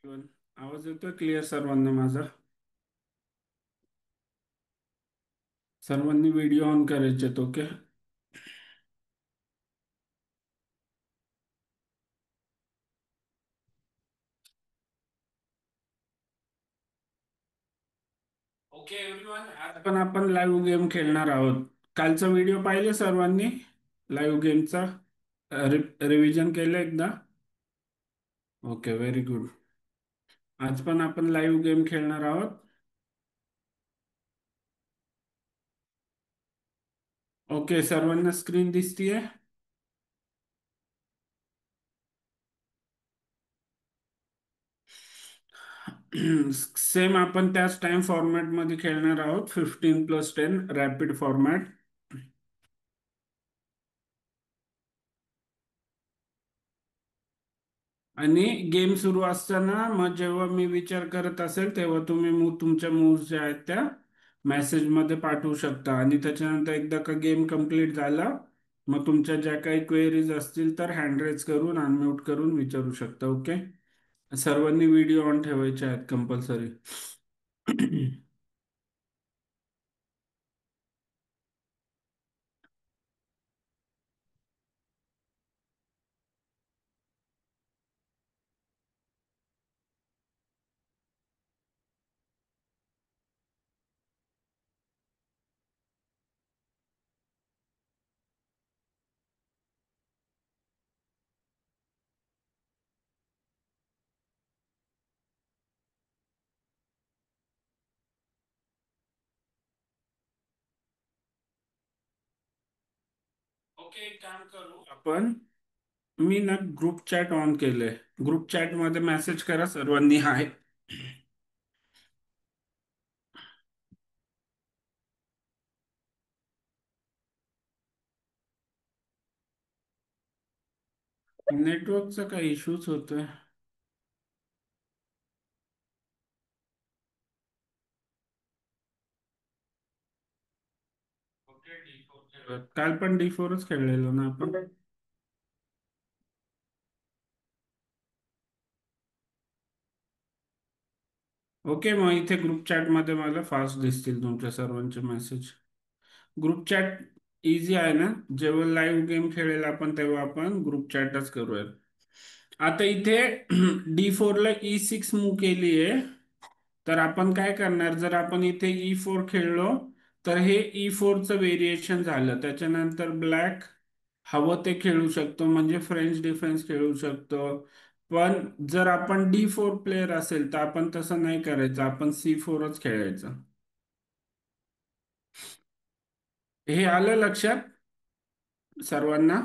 पण आवाज येतोय क्लिअर सर्वांना माझा? सर्वांनी व्हिडिओ ऑन करायचे आहेत, ओके. ओके एव्हरीवन, आज पण आपण लाईव्ह गेम खेळणार आहोत. कालचा व्हिडिओ पाहिले सर्वांनी? लाईव्ह गेमचा रिव्हिजन केलं एकदा? Okay, very good. आज पण आपण लाईव्ह गेम खेळणार आहोत. ओके, सर्वांना स्क्रीन दिसतीये? सेम आपण त्याच टाइम फॉर्मॅट मध्ये खेळणार आहोत, 15+10 रॅपिड फॉर्मॅट. आणि गेम सुरू असताना मग जेव्हा मी विचार करत असेल तेव्हा तुम्ही तुमच्या मूव्स ज्या आहेत त्या मेसेज मध्ये पाठवू शकता. आणि त्याच्यानंतर एकदा का गेम कंप्लीट झाला, मग तुमच्या ज्या काही क्वेरीज असतील तर हँड रेज करून अनम्यूट करून विचारू शकता, ओके. सर्वांनी व्हिडिओ ऑन ठेवायचे आहेत कंपल्सरी. ओके, एक काम करू आपण. मी ना ग्रुप चॅट ऑन केलंय. ग्रुप चॅट मध्ये मेसेज करा सर्वांनी हाय. नेटवर्कचा काही इश्यूच होतोय. ओके, D4 काल पण D4च खेळलेलो ना आपण. ओके, मग इथे ग्रुप चॅट मध्ये मला फास्ट दिसतील तुमच्या सर्वांचे मेसेज. ग्रुप चॅट इझी आहे ना? जेव्हा लाईव्ह गेम खेळेल आपण तेव्हा आपण ग्रुप चॅटच करूयात. आता इथे D4 ला E6 मूव केली आहे. तर आपण काय करणार, जर आपण इथे E4 खेळलो तर हे E4चं व्हेरिएशन झालं. त्याच्यानंतर ब्लॅक हवं ते खेळू शकतो, म्हणजे फ्रेंच डिफेन्स खेळू शकतो. पण जर आपण D4 प्लेयर असेल तर आपण तसं नाही करायचं, आपण C4च खेळायचं. हे आलं लक्षात सर्वांना?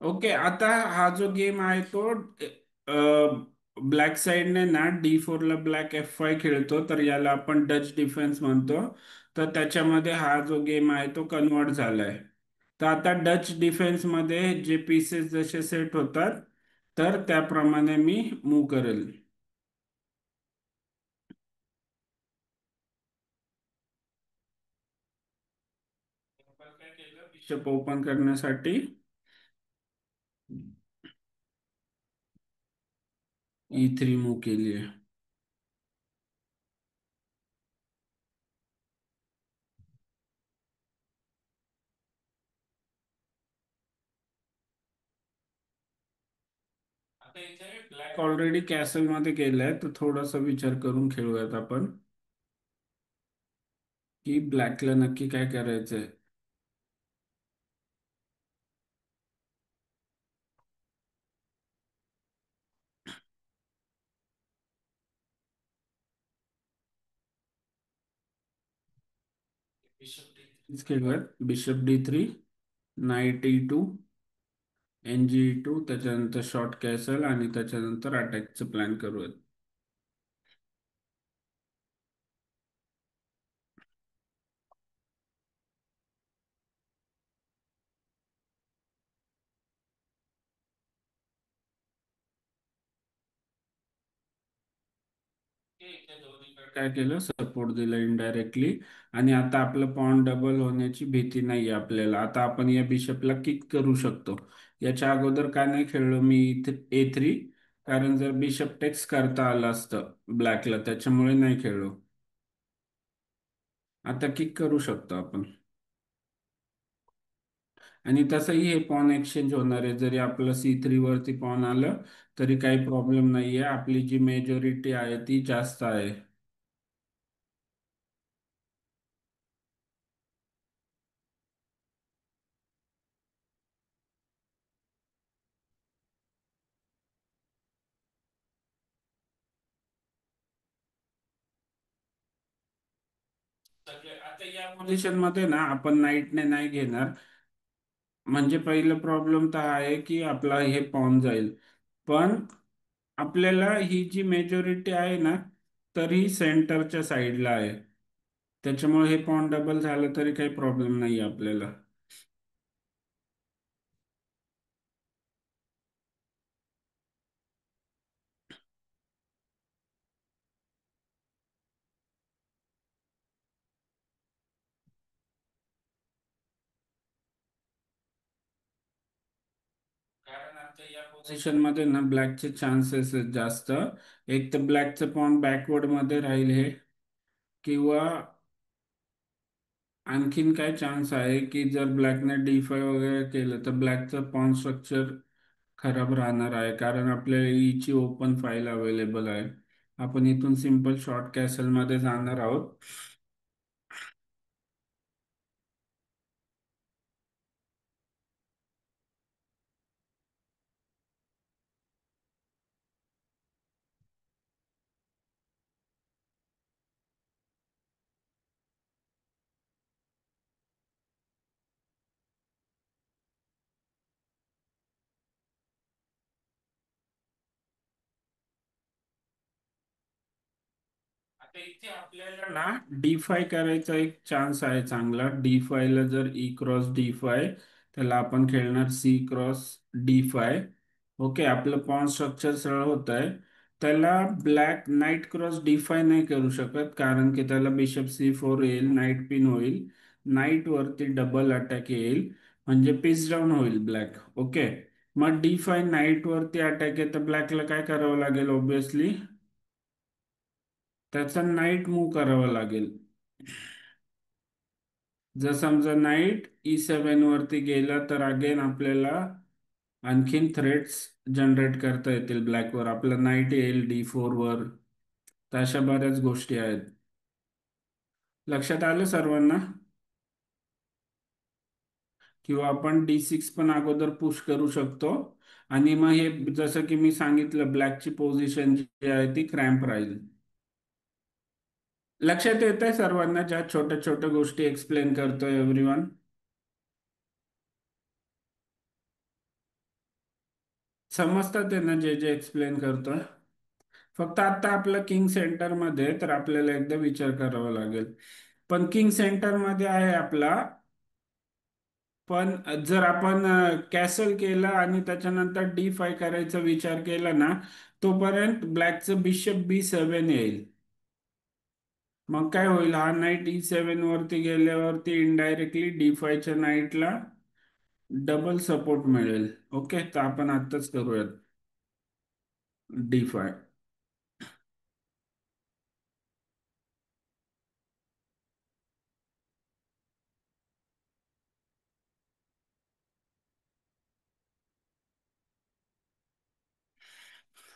ओके, आता हा जो गेम आहे तो ब्लॅक साईडने ना D4 ला ब्लॅक F5 खेळतो, तर याला आपण डच डिफेन्स म्हणतो. तर त्याच्यामध्ये हा जो गेम आहे तो कन्वर्ट झालाय. तर आता डच डिफेन्स मध्ये जे पीसेस जसे सेट होतात तर त्याप्रमाणे मी मूव करेल. आपण काय केलं, बिशप ओपन करण्यासाठी E3 मूव केली आहे. आता इथे ब्लॅक ऑलरेडी कॅसल मध्ये गेलाय, तर थोडासा विचार करून खेळूयात आपण की ब्लॅकला नक्की काय करायचंय. बिशप D3 खेळूयात. Bishop D3, knight E2, NG E2, त्याच्यानंतर शॉर्ट कॅसल आणि त्याच्यानंतर अटॅकचं प्लॅन करूयात. इथे दोन्हीकडे काय केलं, सपोर्ट दिला इनडायरेक्टली. आणि आता आपलं पॉन डबल होण्याची भीती नाही आपल्याला. आता आपण या बिशपला किक करू शकतो. याच्या अगोदर का नाही खेळलो मी इथे A3, कारण जर बिशप टेक्स करता आलं असतं ब्लॅकला, त्याच्यामुळे नाही खेळलो. आता किक करू शकतो आपण. आणि तसंही हे पॉन एक्सचेंज होणार आहे. जरी आपलं C3 वरती पॉन आलं तरी काही प्रॉब्लेम नाहीये. आपली जी मेजॉरिटी आहे ती जास्त आहे. आता या पोझिशन मध्ये ना आपण नाईटने नाही घेणार. म्हणजे पहिलं प्रॉब्लेम तर हा आहे की आपला हे पॉन जाईल. पण आपल्याला ही जी मेजॉरिटी आहे ना, तरी सेंटरच्या साईडला आहे. त्याच्यामुळे हे पॉन डबल झालं तरी काही प्रॉब्लेम नाही आपल्याला. कारण आता या पोझिशन मध्ये ना ब्लॅकचे चान्सेस आहेत जास्त. एक तर ब्लॅकचं पॉन बॅकवर्ड मध्ये राहील हे, किंवा आणखीन काय चान्स आहे की जर ब्लॅकने D5 वगैरे केलं तर ब्लॅकचं पॉन स्ट्रक्चर खराब राहणार आहे. कारण आपल्याला ईची ओपन फाईल अवेलेबल आहे. आपण इथून सिंपल शॉर्ट कॅसल मध्ये जाणार आहोत. आता इथे आपल्याला ना D5 करायचा एक चान्स आहे चांगला. D5 ला जर E क्रॉस D5, त्याला आपण खेळणार C क्रॉस D5. ओके, आपलं पॉन स्ट्रक्चर सरळ होत आहे. त्याला ब्लॅक नाईट क्रॉस D5 नाही करू शकत, कारण की त्याला बिशप C4 येईल, नाईट पिन होईल, नाईट वरती डबल अटॅक येईल, म्हणजे पीस डाऊन होईल ब्लॅक. ओके, मग D5 नाईट वरती अटॅक आहे तर ब्लॅकला काय करावं लागेल, ऑब्विसली त्याचा नाईट मूव करावा लागेल. जर समजा नाईट E7 वरती गेला तर अगेन आपल्याला आणखीन थ्रेट्स जनरेट करता येतील ब्लॅकवर. आपला नाईट येईल D4 वर. तर अशा बऱ्याच गोष्टी आहेत. लक्षात आलं सर्वांना? किंवा आपण D6 पण अगोदर पुश करू शकतो. आणि मग हे जसं की मी सांगितलं, ब्लॅकची पोझिशन जी आहे ती क्रॅम्प राहील. लक्षात येत आहे सर्वांना ज्या छोट्या छोट्या गोष्टी एक्सप्लेन करतोय एव्हरीवन? समजतात आहे ना जे जे एक्सप्लेन करतोय? फक्त आता आपलं किंग सेंटर मध्ये आहे, तर आपल्याला एकदा विचार करावा लागेल. पण किंग सेंटर मध्ये आहे आपला. पण जर आपण कॅसल केलं आणि त्याच्यानंतर D5 करायचा विचार केला ना, तोपर्यंत ब्लॅकचं बिशप B7 येईल. मग काय होईल, हा नाईट E7 वरती गेल्यावरती इनडायरेक्टली D5च्या नाईटला डबल सपोर्ट मिळेल. ओके, तर आपण आत्ताच करूयात D5.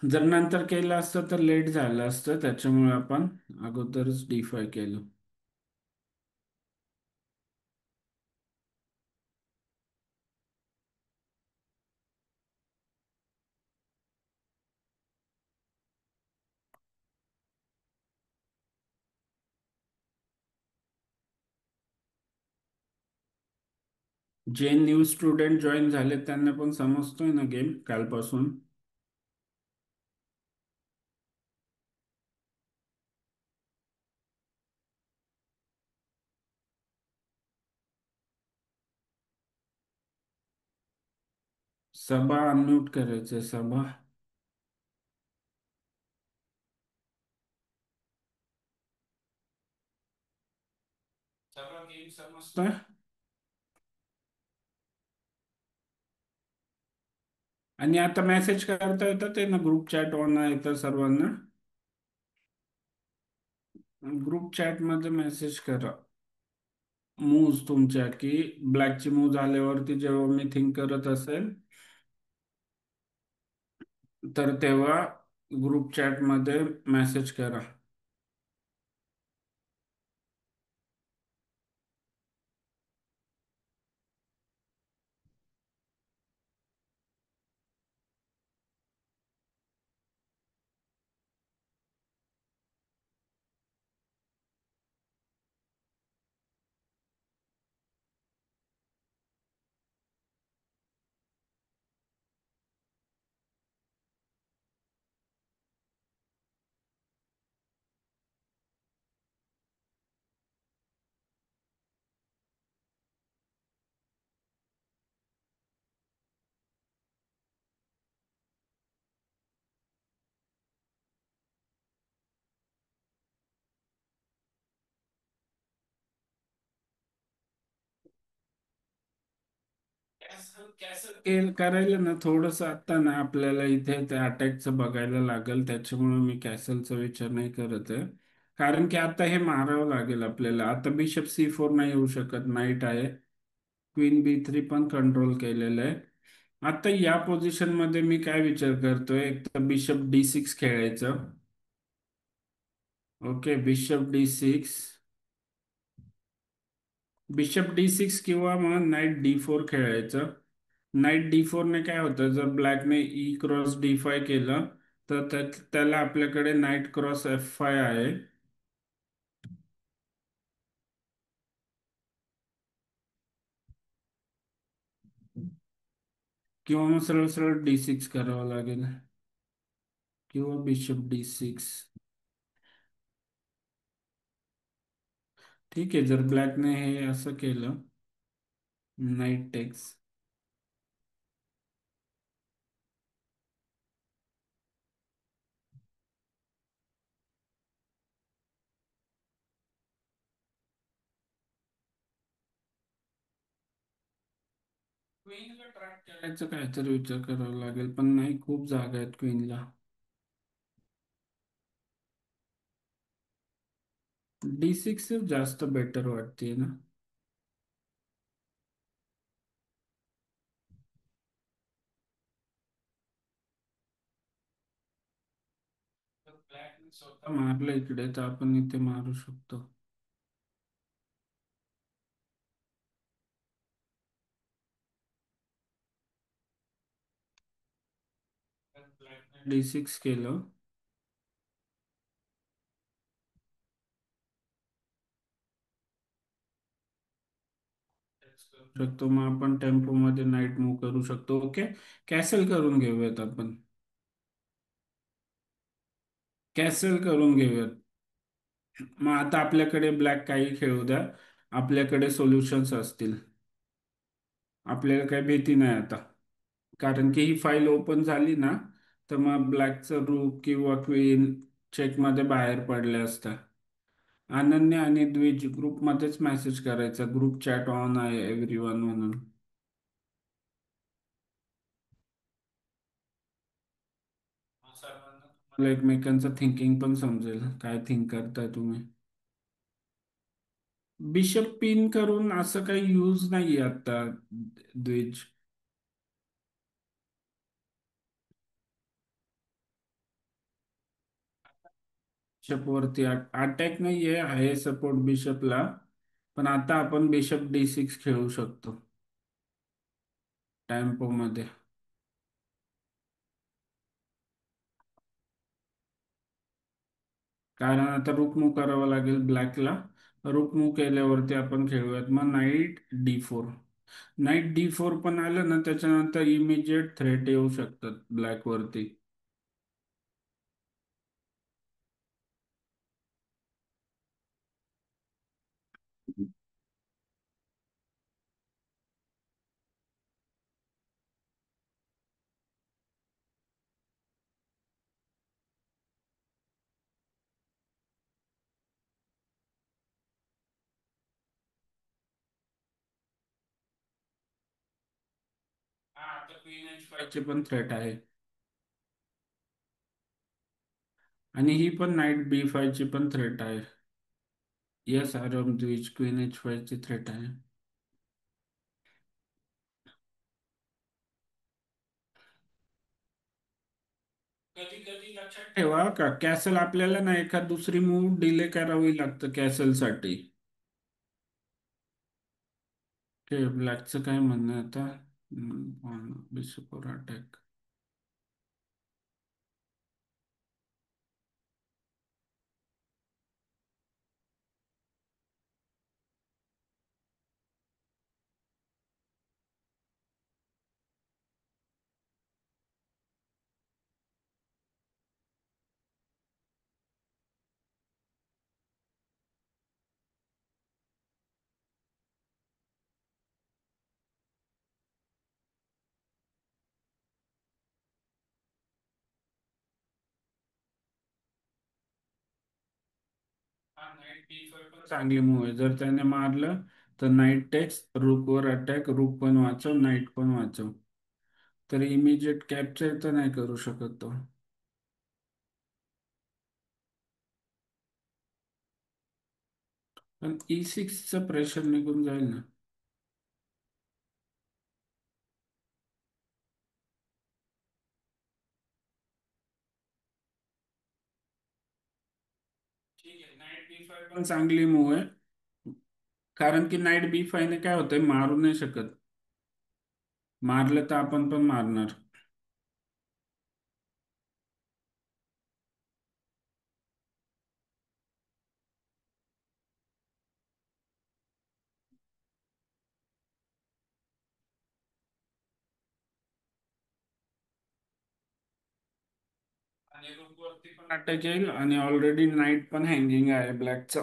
जर नंतर केलं असतं तर लेट झालं असतं, त्याच्यामुळे आपण अगोदरच D5 केलं. जे न्यू स्टुडंट जॉईन झाले त्यांना पण समजतोय ना गेम कालपासून? सभा अनम्यूट करायचंय, सभा. सर्व गेम समजतोय. आणि आता मेसेज करता येतं ते ना, ग्रुप चॅट ऑन आहे तर सर्वांना. ग्रुप चॅट मध्ये मेसेज करा मूव्ज तुमच्या, की ब्लॅकची मूव झाल्यावरती जेव्हा मी थिंक करत असेल तर तेव्हा ग्रुप चॅट मध्ये मेसेज करा. कॅसल करायला ना थोडस आता ना आपल्याला इथे त्या अटॅकचं बघायला लागेल, त्याच्यामुळे मी कॅसलचा विचार नाही करत आहे. कारण की आता हे मारावं लागेल आपल्याला. आता बिशप C4 नाही येऊ शकत, नाईट आहे. क्वीन B3 पण कंट्रोल केलेलं आहे. आता या पोझिशन मध्ये मी काय विचार करतोय, एक तर बिशप D6 खेळायचं. ओके, बिशप डी सिक्स किंवा मग नाईट D4 खेळायचं. नाईट D4 ने काय होतं, जर ब्लॅकने E क्रॉस D5 केलं तर त्याला आपल्याकडे नाईट क्रॉस F5 आहे. किंवा मग सरळ सरळ D6 करावं लागेल, किंवा बिशप D6. ठीक आहे, जर ब्लॅकने हे असं केलं, नाईट टेक्स. क्वीनला ट्रॅक करायचं काहीतरी विचार करावा लागेल, पण नाही, खूप जागा आहेत क्वीनला. D6 जास्त बेटर वाटते ना. तर ब्लॅकने स्वतः मारलं इकडे, तर आपण इथे मारू शकतो. D6 केलं. शकतो मग आपण टेम्पो मध्ये नाईट मूव करू शकतो. ओके, कॅसल करून घेऊयात आपण. कॅसल करून घेऊयात. मग आता आपल्याकडे ब्लॅक काही खेळू द्या, आपल्याकडे सोल्युशन्स असतील. आपल्याला काही भीती नाही आता. कारण की ही फाईल ओपन झाली ना, तर मग ब्लॅकचं रूक किंवा क्वीन चेकमध्ये बाहेर पडले असतात. अनन्या आणि द्विज ग्रुपमध्येच मेसेज करायचा, ग्रुप चॅट ऑन आहे एव्हरीवन म्हणून. सर्वांना तुम्हाला एकमेकांचं थिंकिंग पण समजेल, काय थिंक करताय तुम्ही. बिशप पिन करून असं काही यूज नाहीये आता, द्विज. बिशप वरती अटॅक नाहीये, आहे सपोर्ट बिशपला. पण आता आपण बिशप D6 खेळू शकतो टेम्पो मध्ये. कारण आता रुक मूव करावं लागेल ब्लॅकला. रुक मूव केल्यावरती आपण खेळूयात मग नाईट D4. नाईट D4 पण आलं ना, त्याच्यानंतर इमिजिएट थ्रेट येऊ शकतात ब्लॅक वरती. आता क्वीन एच 5 चे पण थ्रेट आहे. आणि ही पण नाईट B5 ची पण थ्रेट आहे. येस आरम द्विज क्वीन H5 ची थ्रेट आहे. कधी कधी लक्षात ठेवा का कॅसल आपल्याला ना एखाद दुसरी मूव डिले करावी लागतं कॅसल साठी. ते ब्लॅकचं काय म्हणणं आहे आता? बिशपवर अटॅक. हा नाईट B5 पण चांगली मूव आहे. जर त्याने मारलं तर नाईट टेक्स रूकवर अटॅक, रूक पण वाचव, नाईट पण वाचव. तर इमिजिएट कॅप्चर तर नाही करू शकत तो. पण E6चं प्रेशर निघून जाईल ना. ठीक आहे, नाईट B5 पण चांगली मूव आहे. कारण की नाईट B5 ने काय होतंय, मारू नाही शकत. मारलं तर आपण पण मारणार. आणि रूक वरती पण अटॅक येईल आणि ऑलरेडी नाईट पण हँगिंग आहे ब्लॅकचं.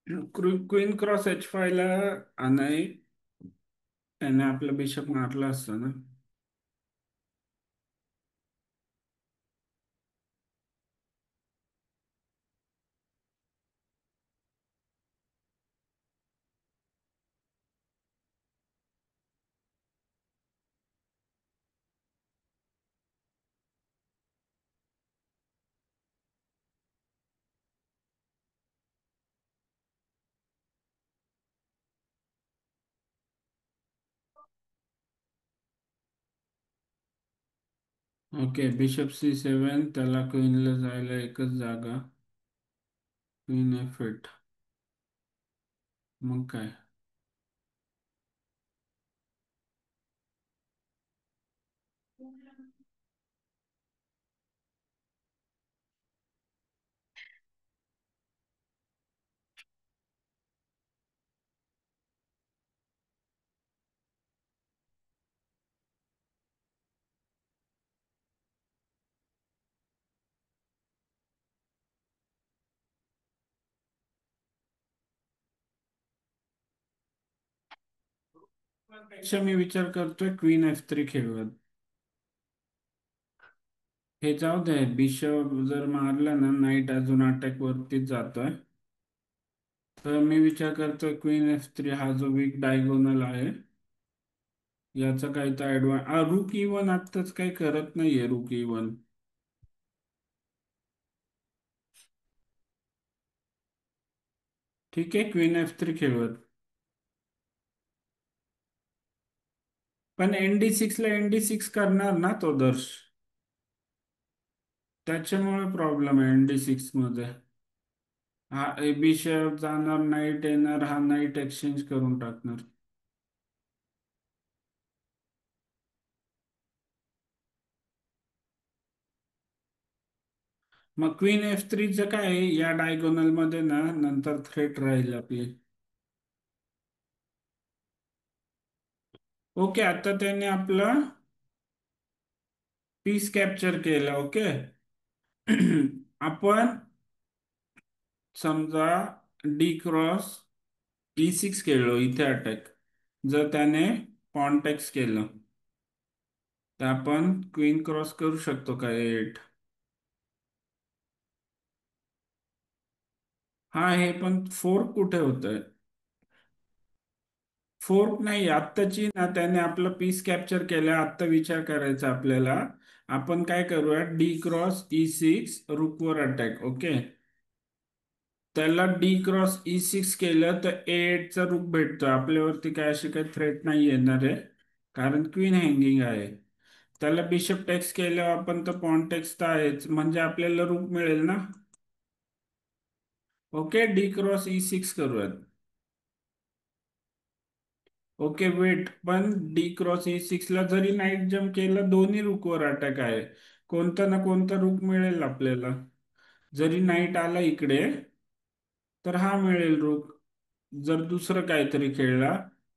क्वीन क्रॉस H5 ला आणि त्याने आपलं बिशप मारलं असतं ना. ओके, बिशप C7, त्याला क्वीनला जायला एकच जागा. Queen F8. मग काय. पेक्षा मी विचार करतोय क्वीन F3 खेळूयात. हे जाऊ दे, बिशप जर मारला ना, नाईट अजून अटॅक वरतीच जातोय. तर मी विचार करतोय क्वीन F3 हा जो वीक डायगोनल आहे याचा काही तर ऍडव्हान्स. रूक E1 आत्ताच काही करत नाहीये रूक E1. ठीक आहे, क्वीन F3 खेळूयात. पण ND6 ला ND6 करणार ना तो दर्श. त्याच्यामुळे प्रॉब्लेम आहे ND6 मध्ये. हा बिशप जाणार, नाईट येणार, हा नाईट एक्सचेंज करून टाकणार. मग क्वीन F3चं काय आहे, या डायगोनल मध्ये ना नंतर थ्रेट राहील आपली. ओके, आता त्याने आपलं पीस कॅप्चर केलं. ओके. आपण समजा डी क्रॉस E6 खेळलो इथे अटॅक. जर त्याने पॉन टेक्स केलं तर आपण क्वीन क्रॉस करू शकतो का एट. हा हे पण फोर्क कुठे होतंय. फोर्क नाही आत्ताची ना, त्याने आपलं पीस कॅप्चर केलं. आत्ता विचार करायचा आपल्याला. आपण काय करूया, डी क्रॉस E6 रुकवर अटॅक. ओके. त्याला डी क्रॉस E6 केलं तर A8चा रूक भेटतो आपल्यावरती. काय अशी काही थ्रेट नाही येणार आहे कारण क्वीन हँगिंग आहे. त्याला बिशप टेक्स केल्यावर आपण तर पॉन टेक्स तर आहेच, म्हणजे आपल्याला रूक मिळेल ना. ओके डी क्रॉस E6 करूयात. ओके वेट, पण डी क्रॉस E6 ला जरी नाईट जम्प केलं दोन्ही रुकवर अटॅक आहे. कोणता ना कोणता रुक मिळेल आपल्याला. जरी नाईट आला इकडे तर हा मिळेल रुक. जर दुसरं काहीतरी खेळला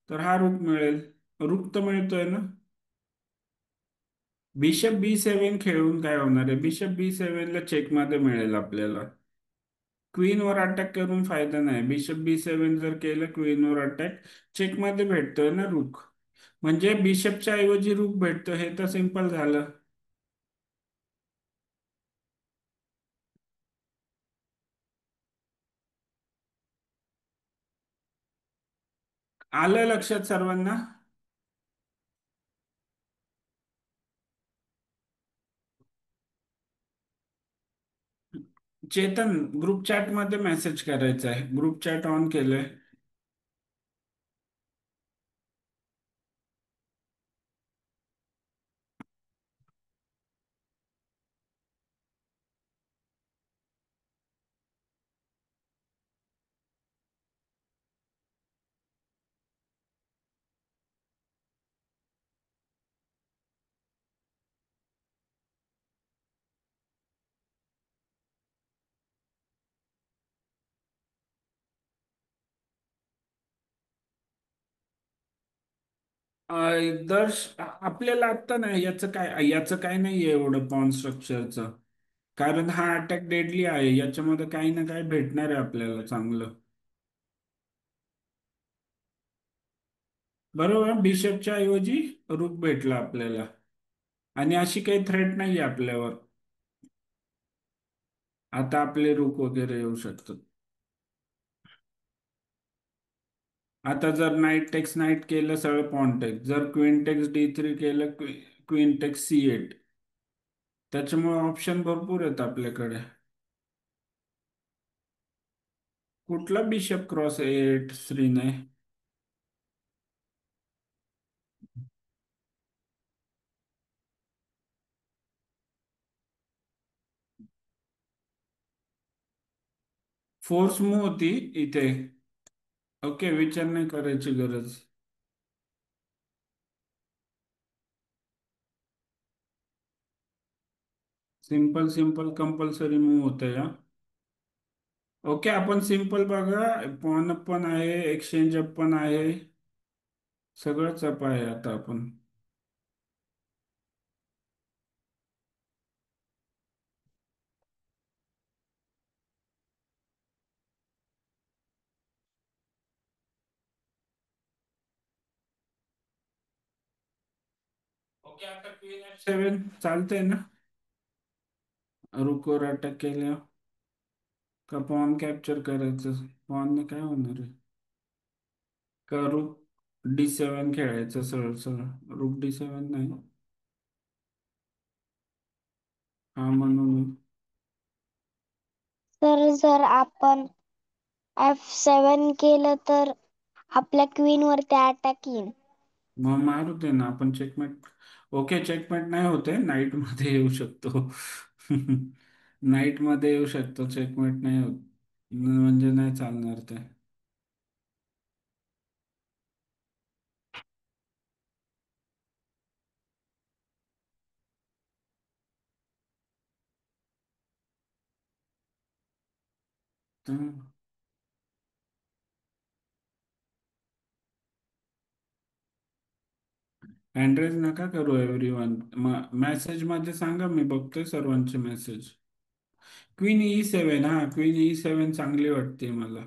तर हा रुक मिळेल. रुक तर मिळतोय ना. बिशप B7 खेळून काय होणार आहे, बिशप B7 ला चेक मध्ये मिळेल आपल्याला. क्वीन वर अटॅक करून फायदा नाही. बिशप B7 जर केलं क्वीन वर अटॅक, चेक मध्ये भेटतोय ना रुक. म्हणजे बिशपच्या ऐवजी रूक भेटतो, हे तर सिंपल झालं. आलं लक्षात सर्वांना. चेतन, ग्रुप चॅट मध्ये मेसेज करायचा आहे. ग्रुप चॅट ऑन केलंय. दर्श आपल्याला आत्ता नाही, याचं काय नाहीये एवढं पॉन स्ट्रक्चरचं. कारण हा अटॅक डेडली आहे, याच्यामध्ये काही ना काही भेटणार आहे आपल्याला चांगलं. बरोबर, बिशपच्या ऐवजी रूक भेटला आपल्याला. आणि अशी काही थ्रेट नाही आपल्यावर. आता आपले रूक वगैरे येऊ शकतात. आता जर नाईट टेक्स नाईट केलं सरळ पॉन टेक्स, जर क्वीन टेक्स D3 केलं क्वीन टेक्स C8. त्याच्यामुळे ऑप्शन भरपूर आहेत आपल्याकडे. कुठला बिशप क्रॉस A8 श्रीने. फोर्स मूव होती इथे. ओके, विचार नाही करायची गरज. सिंपल सिंपल कंपल्सरी मूव होतं या. ओके, आपण सिंपल बघा. पॉन अप पण आहे, एक्सचेंज अप पण आहे. सगळंच अप आहे आता आपण. ओके, आता क्वीन F7 चालतंय ना. रुकवर अटॅक केल्या का पॉन कॅप्चर करायचं. पॉनने काय होणार आहे. का रूक D7 खेळायचं सरळ सरळ. रूक D7 नाही. हा म्हणून. तर जर आपण F7 केलं तर आपल्या क्वीन वरती अटॅक येईल. मग मारू दे ना, आपण चेकमेट. ओके, चेकमेट नाही होते, नाईट मध्ये येऊ शकतो. नाईट मध्ये येऊ शकतो, चेकमेट नाही होत. म्हणजे नाही चालणार ते. हँडरेज नका करू एव्हरीवन. मेसेज मध्ये सांगा, मी बघतोय सर्वांचे मेसेज. क्वीन ई सेव्हन, हा क्वीन ई सेव्हन चांगली वाटते मला.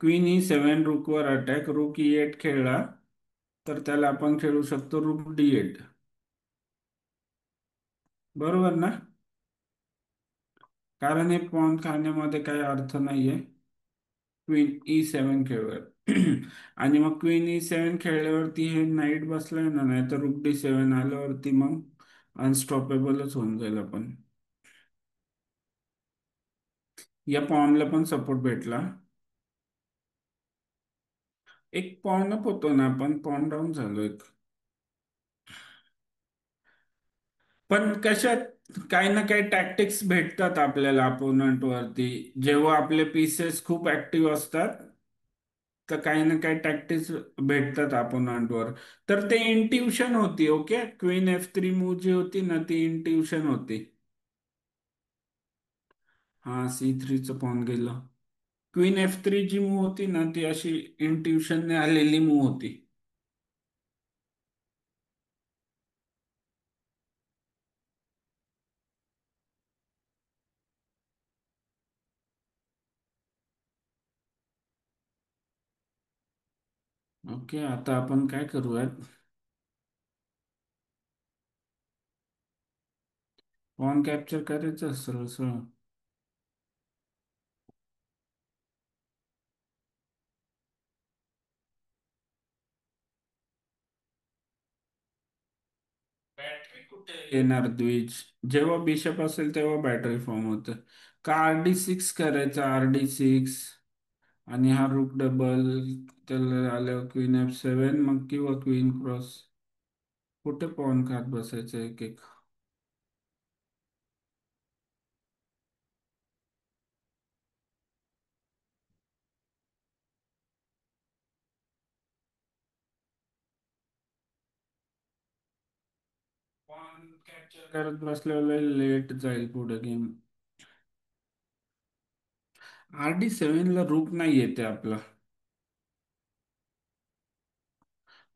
क्वीन ई सेव्हन रुकवर अटॅक, रुक ई एट खेळला तर त्याला आपण खेळू शकतो रुक डी एट. बरोबर ना? कारण हे पॉन खाण्यामध्ये काही अर्थ नाहीये. क्वीन ई सेव्हन खेळूयात. आणि मग क्वीन ई सेव्हन खेळल्यावरती हे नाईट बसलाय ना, नाही तर रुक डी सेव्हन आल्यावरती मग अनस्टॉपेबलच होऊन जाईल आपण. या पॉनला पण सपोर्ट भेटला. एक पॉन अप होतो ना, आपण पॉन डाऊन झालो एक. पण कशात काही ना काही टॅक्टिक्स भेटतात आपल्याला अपोनंट वरती. जेव्हा आपले पीसेस खूप ऍक्टिव्ह असतात तर काही ना काही टॅक्टिक्स भेटतात अपोनंट वर. तर ते इंट्युशन होती. ओके, क्वीन F3 मूव जी होती ना ती इंट्युशन होती. हा, C3चं पॉन गेलं. क्वीन F3 जी मूव होती ना ती अशी इंट्युशनने आलेली मूव होती. ओके, आता आपण काय करूयात, पॉन कॅप्चर करायचं सरळ सरळ. बॅटरी कुठे येणार द्विज? जेव्हा बिशप असेल तेव्हा बॅटरी फॉर्म होतं. का RD6 करायचं, RD6 आणि हा रूक डबल, त्याला आल्यावर क्वीन F7 मग किंवा क्वीन क्रॉस. कुठे पॉन खात बसायचं एक एक. पॉन कॅप्चर करत बसल्यावर लेट जाईल पुढे गेम. RD7 ला रूक नाही येते आपला.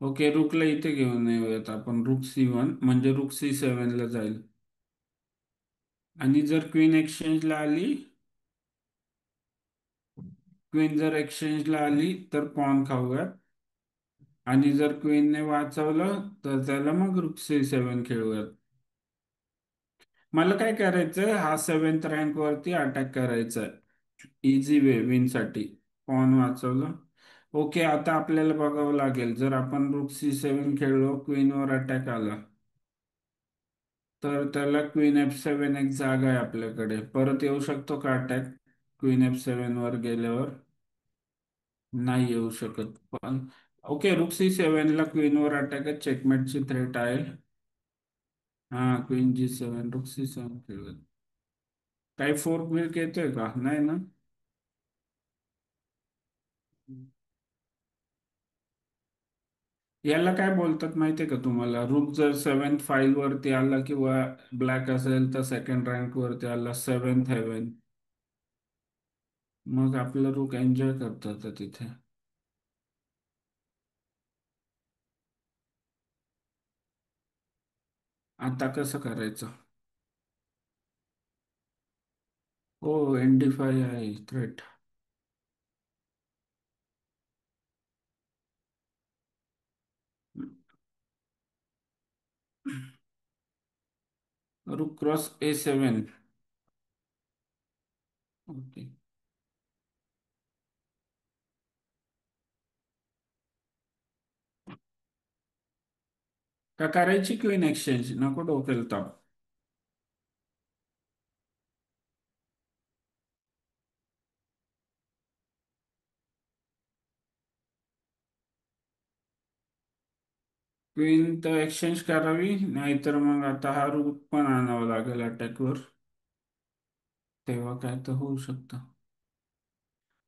ओके, रूकला इथे घेऊन येऊयात आपण, रूक C1 म्हणजे रूक C7 ला जाईल. आणि जर क्वीन एक्सचेंजला आली, क्वीन जर एक्सचेंजला आली तर पॉन खाऊयात. आणि जर क्वीनने वाचवलं तर त्याला मग रूक C7 खेळूयात. मला काय करायचंय, हा 7th रँक वरती अटॅक करायचा आहे, इझी वे विन साठी. पॉन वाचवलं. ओके, आता आपल्याला बघावं लागेल, जर आपण रूक C7 खेळलो, क्वीनवर अटॅक आला तर त्याला क्वीन F7 एक जागा आहे आपल्याकडे, परत येऊ शकतो का अटॅक क्वीन F7 वर गेल्यावर? नाही येऊ शकत. पण ओके, रूक C7 ला क्वीनवर अटॅक आहे, चेकमेटची थ्रेट आहे. हा, क्वीन G7, रूक C7 खेळूयात. काही फोर्क बिल्क येतोय का? नाही ना? याला काय बोलतात माहितीये का तुम्हाला? रूक जर 7th फाईल वरती आला किंवा ब्लॅक असेल तर सेकंड रँक वरती आला, 7th हेवन, मग आपलं रूक एन्जॉय करतात तिथे. आता कसं करायचं? हो, ND5 आहे थ्रेट. रूक क्रॉस A7. ओके, का करायची क्वीन एक्सचेंज? नको डोक्याला ताप. क्वीन तर एक्सचेंज करावी, नाहीतर मग आता हा रूक पण आणावा लागेल अटॅकवर. तेव्हा काय तर होऊ शकतं.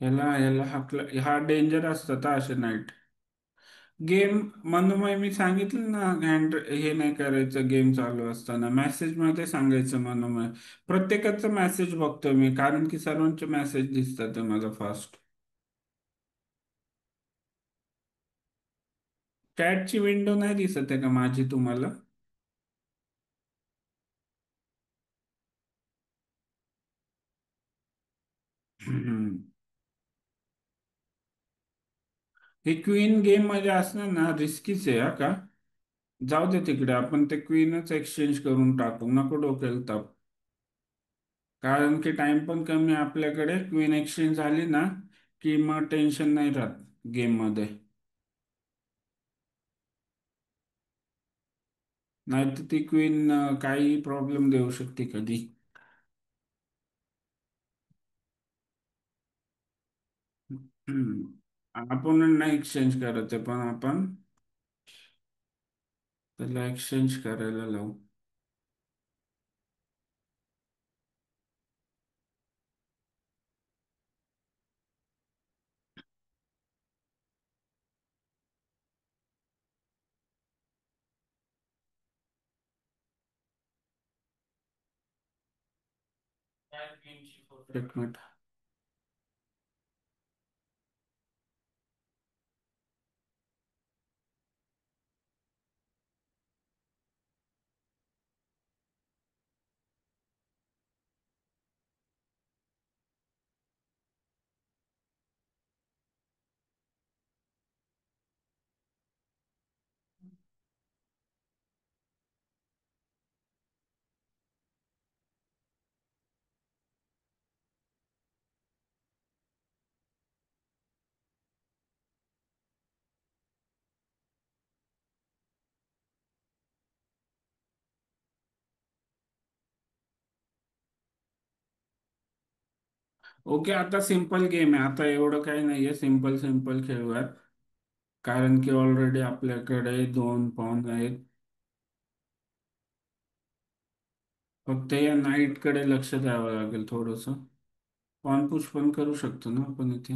याला याला हाकला, हा डेंजर असतात हा असे नाईट गेम. मनोमय मी सांगितलं ना, हँड हे नाही करायचं गेम चालू असताना, मेसेज मध्ये सांगायचं मनोमय. प्रत्येकाचा मेसेज बघतो मी, कारण की सर्वांचे मेसेज दिसतात ते मला फास्ट. चॅटची विंडो नाही दिसत आहे का माझी, तुम्हाला? हम्म. हे क्वीन गेम मध्ये असणं ना रिस्कीच आहे हा का. जाऊ दे तिकडे, आपण ते क्वीनच एक्सचेंज करून टाकू, नको डोक्याला ताप. कारण की टाइम पण कमी आहे आपल्याकडे, क्वीन एक्सचेंज झाली ना की मग टेन्शन नाही राहत गेम मध्ये. नाही तर ती क्वीन काही प्रॉब्लेम देऊ शकते कधी. आपण नाही एक्सचेंज करत आहे, पण आपण त्याला एक्सचेंज करायला लावू. एक मिनिट. ओके, आता सिंपल गेम आहे, आता एवढं काही नाहीये, सिंपल सिंपल खेळूयात. कारण की ऑलरेडी आपल्याकडे दोन पाऊंड आहेत. फक्त या नाईट कडे लक्ष द्यावं लागेल थोडस. पाऊंड पुश पण करू शकतो ना आपण इथे.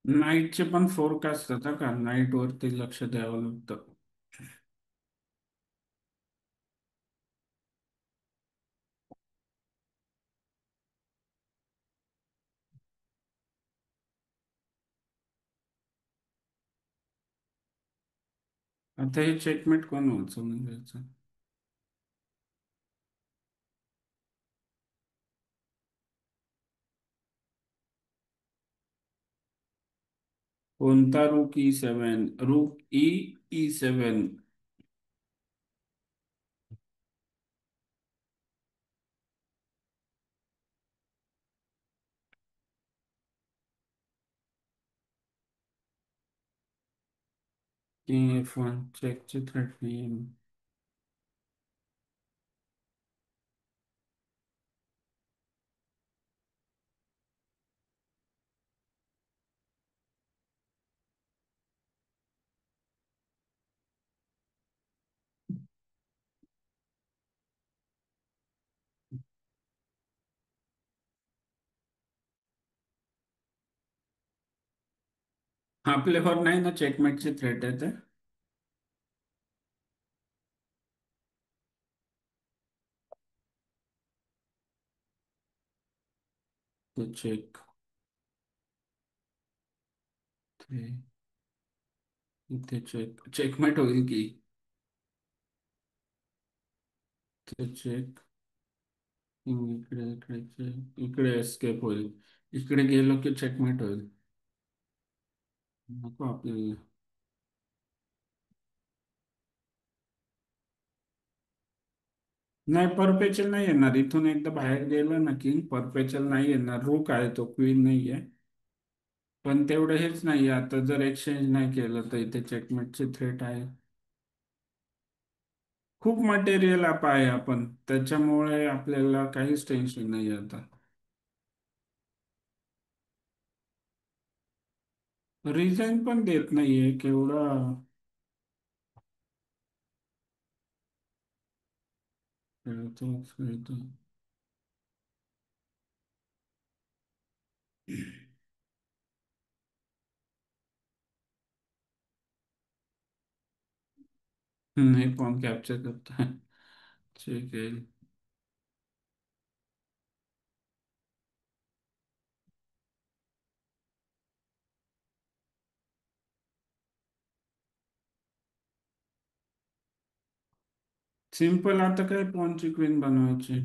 नाईटचे पण फोरकास्ट असतात का, नाईट वरती लक्ष द्यावं लागतं. आता हे चेकमेट कोण वाचवून घ्यायचं. कोणता रूक E7, रूक E7. F1 चेकचे थ्रेट नाही. आपल्यावर नाही ना चेकमेटचे थ्रेट आहे ते. तो चेक. इथे चेक चेकमेट होईल की. ते चेक. इकडे इकडे check. इकडे एस्केप होईल. इकडे गेलो की चेकमेट होईल. नको आपल्याला. नाही, परपेचल नाही येणार, इथून एकदा बाहेर गेलं ना की परपेचल नाही येणार, रूक आहे तो, क्वीन नाही आहे. पण तेवढं हेच नाही, आता जर एक्सचेंज नाही केलं तर इथे चेकमेटचे थ्रेट आहे. खूप मटेरियल आप आहे आपण, त्याच्यामुळे आपल्याला काहीच टेन्शन नाही आता. रिझाईन पण देत नाहीये केवढा. खेळतो खेळतो. नाही, फोन कॅप्चर करतोय. ठीक आहे. सिंपल, आता काय पॉनची क्वीन बनवायची.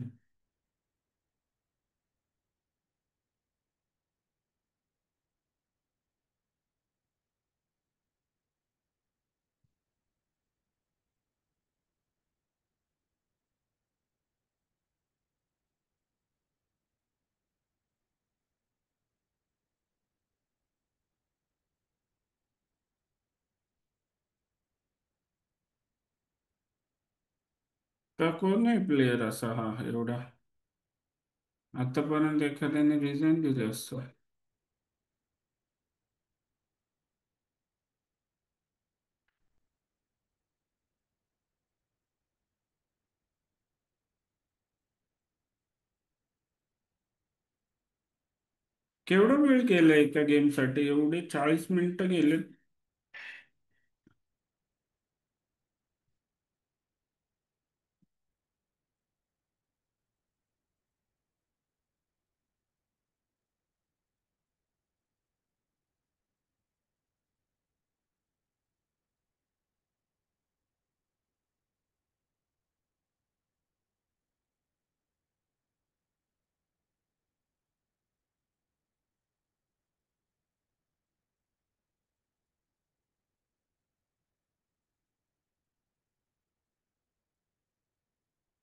का कोण नाही प्लेयर असा हा एवढा, आतापर्यंत एखाद्याने रिझाईन दिले असतं. केवढा वेळ केला एका गेमसाठी, एवढे 40 मिनिटं गेले.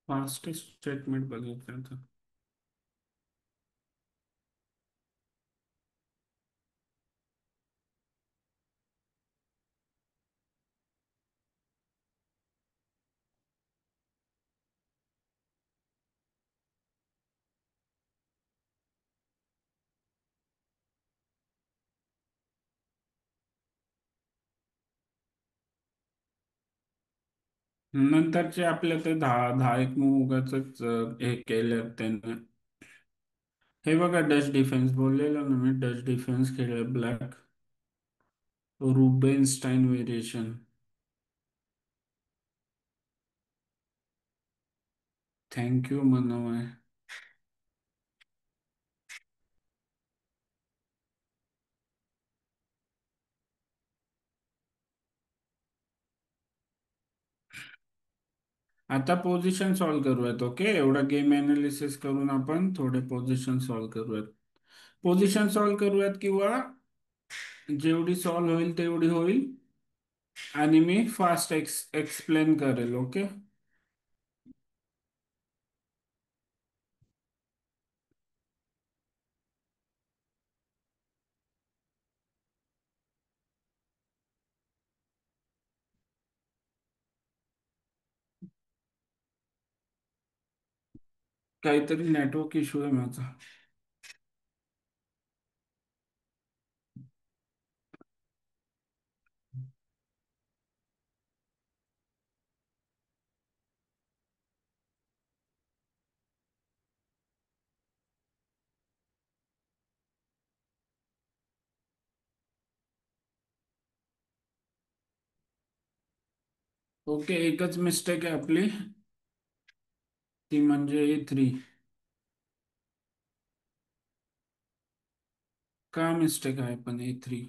फास्टेस्ट स्टेटमेंट बघितलं तर. नंतरचे आपल्या ते दहा दहा एक मूव उगाच हे केले त्यांनी. हे बघा, डच डिफेन्स बोललेलो ना मी, डच डिफेन्स खेळ black. Rubinstein variation. Thank you Manoy. आता पोझिशन सॉल्व करूयात. ओके, एवढा गेम एनालिसिस करून आपण थोडे पोझिशन सॉल्व करूयात. पोझिशन सॉल्व करूयात, किंवा जेवढी सॉल्व होईल तेवढी होईल. आणि मी फास्ट एक्सप्लेन करेल. ओके. काहीतरी नेटवर्क इश्यू आहे माझा. ओके, एकच मिस्टेक आहे आपली, ती म्हणजे A3. का मिस्टेक आहे पण A3?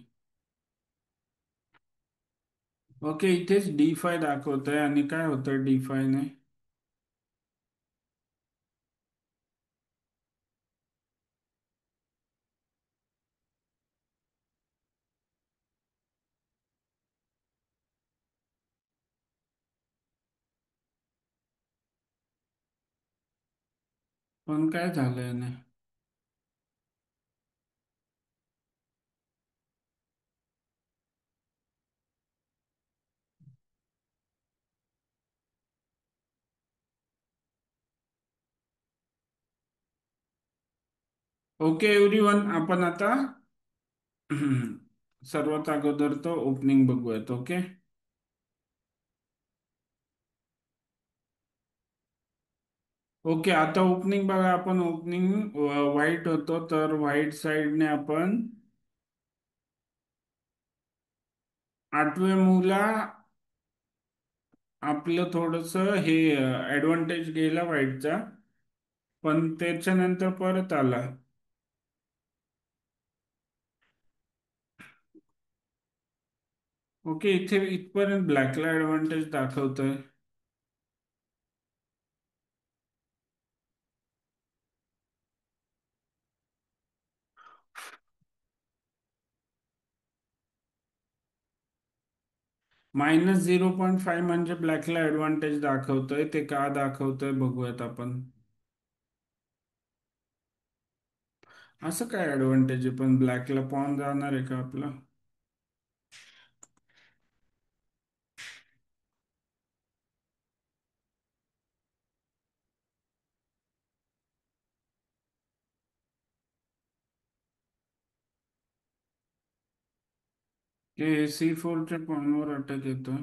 ओके, इथेच D5 दाखवत आहे, आणि काय होतं D5 ने? पण काय झालं याने? ओके एव्हरीवन, आपण आता सर्वात अगोदर तो ओपनिंग बघूयात. ओके. ओके, आता ओपनिंग बघा, आपण ओपनिंग व्हाईट होतो, तर व्हाईट साईडने आपण 8व्या मूवला आपलं थोडस हे ऍडव्हान्टेज गेला व्हाईटचा, पण त्याच्यानंतर परत आला. ओके, इथे इथपर्यंत ब्लॅकला ऍडव्हान्टेज दाखवतोय. -0.5 म्हणजे ब्लॅकला ऍडव्हान्टेज दाखवतोय. ते का दाखवतोय बघूयात आपण. असं काय ऍडव्हान्टेज आहे, पण ब्लॅकला पॉन जाणार आहे का आपला? C4च्या पॉनवर अटॅक येतोय.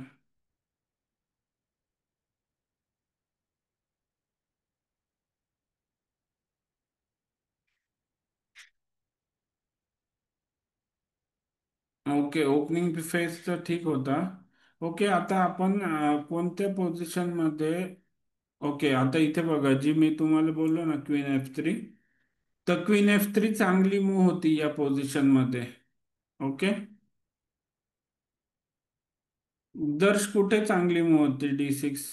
ओके, ओपनिंग फेज तर ठीक होता. ओके, आता आपण कोणत्या पोझिशन मध्ये. ओके, आता इथे बघा, जी मी तुम्हाला बोललो ना Queen F3, तर Queen F3 चांगली मूव होती या पोझिशन मध्ये. ओके, दर्श कुठे चांगली मूव होती? D6.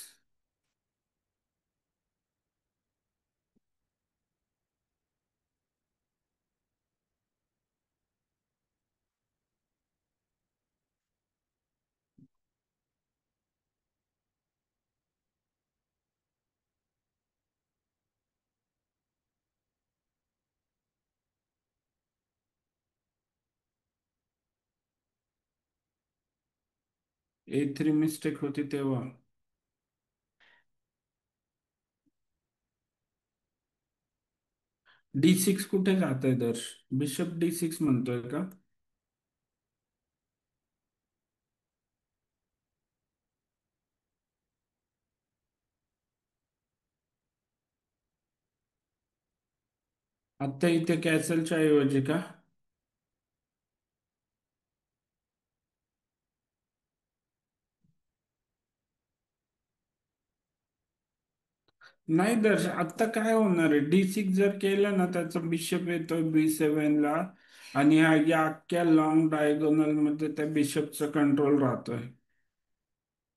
A3 मिस्टेक होती तेव्हा. D6 कुठे जात आहे दर्श? बिशप D6 म्हणतोय का? आता इथे कॅसलच्या ऐवजी का? नाही दर्श, आता काय होणार आहे? D6 जर केलं ना, त्याचा बिशप येतोय B7 ला, आणि या अख्ख्या लॉंग डायगोनल मध्ये त्या बिशपचा कंट्रोल राहतोय.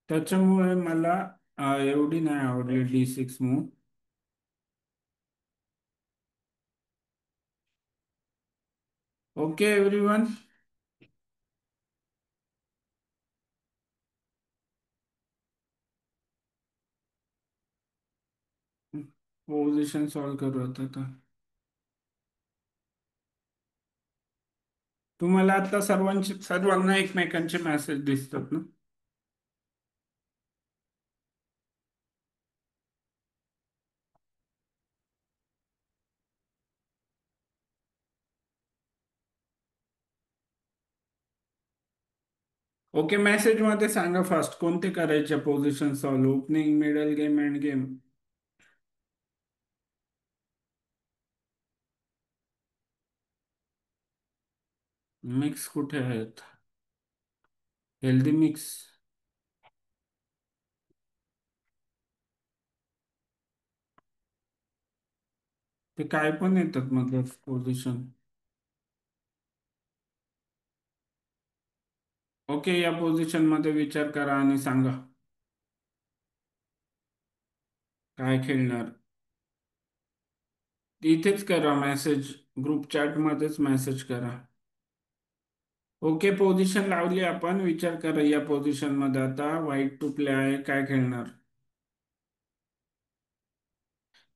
त्याच्यामुळे मला एवढी नाही आवडली D6 move. Okay everyone. Position solve करूयात आता. तुम्हाला आता सर्वांना एकमेकांचे मेसेज दिसतात ना? ओके, मेसेज मध्ये सांगा फास्ट, कोणते करायचे position solve? Opening, middle game, end game? Mix कुठे आहेत? Healthy mix. ते काय पण येतात मतलब पोझिशन. ओके, या पोझिशन मध्ये विचार करा आणि सांगा काय खेळणार. इथेच करा मेसेज, ग्रुप चॅट मध्येच मेसेज करा. ओके, पोझिशन लावली आपण. विचार करा या पोझिशन मध्ये आता व्हाईट टू प्ले आहे, काय खेळणार.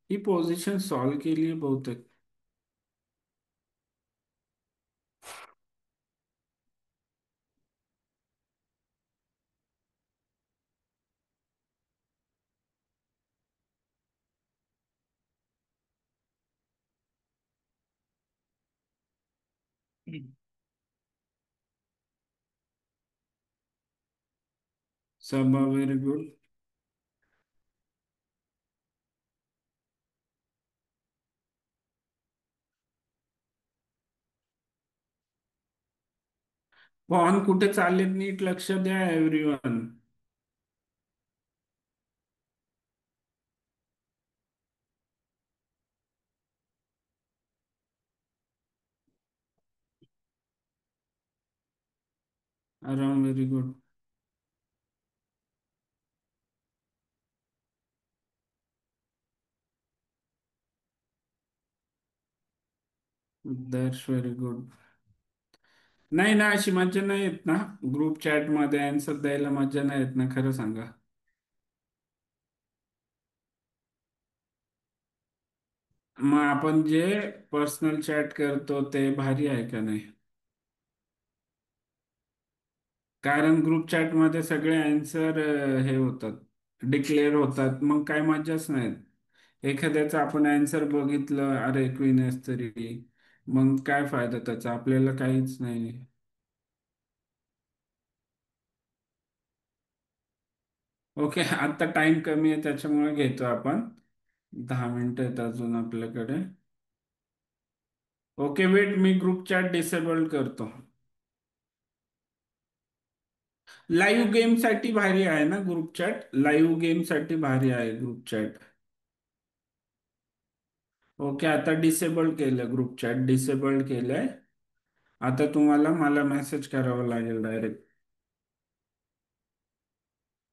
ही पोझिशन सॉल्व केली आहे बहुतेक. सबा व्हेरी गुड. पॉन कुठे चाललेत नीट लक्ष द्या एव्हरीवन. आराम, very good. That's very good. नाही ना, अशी मजा नाही येत ना ग्रुप चॅट मध्ये आन्सर द्यायला, मजा नाही येत ना, खरं सांगा. मग आपण जे पर्सनल चॅट करतो ते भारी आहे का नाही? कारण ग्रुप चॅट मध्ये सगळे आन्सर हे होतात, डिक्लेअर होतात, मग काय मजाच नाही. एखाद्याचं आपण आन्सर बघितलं, अरे क्वीन तरी, मग काय फायदा त्याचा, आपल्याला काहीच नाही. ओके, आता टाइम कमी आहे त्याच्यामुळे घेतो आपण. 10 मिनिटं आहेत अजून आपल्याकडे. ओके वेट, मी ग्रुप चॅट डिसेबल करतो. लाईव्ह गेम साठी भारी आहे ना ग्रुप चॅट, लाईव्ह गेम साठी भारी आहे ग्रुप चॅट. ओके, आता डिसेबल केलं, ग्रुप चॅट डिसेबल केलंय. आता तुम्हाला मला मेसेज करावा लागेल डायरेक्ट.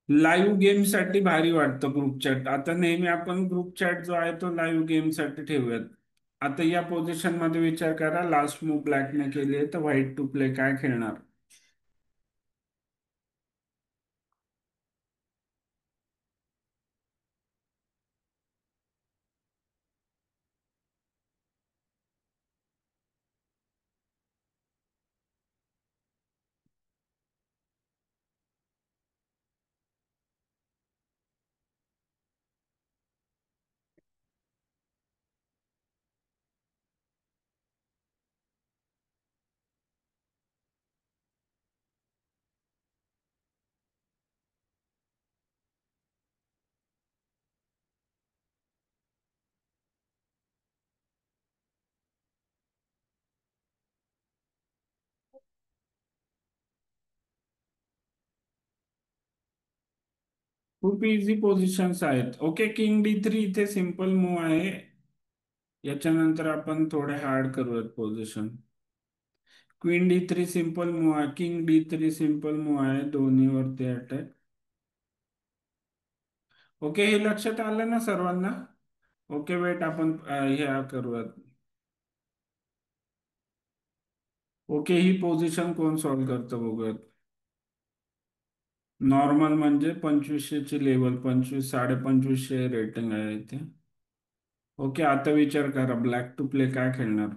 लाईव्ह गेम साठी भारी वाटतं ग्रुप चॅट. आता नेहमी आपण ग्रुप चॅट जो आहे तो लाईव्ह गेम साठी ठेवूयात. आता या पोझिशन मध्ये विचार करा, लास्ट मूव ब्लॅकने केली आहे तर व्हाईट टू प्ले काय खेळणार? खूप इझी पोझिशन्स आहेत. ओके, किंग D3 इथे सिंपल मूव आहे. याच्यानंतर आपण थोडे हार्ड करूयात position. Queen D3 simple move आहे, किंग D3 सिंपल मूव आहे, दोन्ही वरती अटॅक. ओके, हे लक्षात आलं ना सर्वांना? ओके वेट, आपण हे करूयात. ओके, ही पोझिशन कोण सॉल्व्ह करतं बघूयात. नॉर्मल म्हणजे 2500ची लेवल, 25 2500 रेटिंग आहे इथे. ओके, आता विचार करा ब्लॅक टू प्ले काय खेळणार.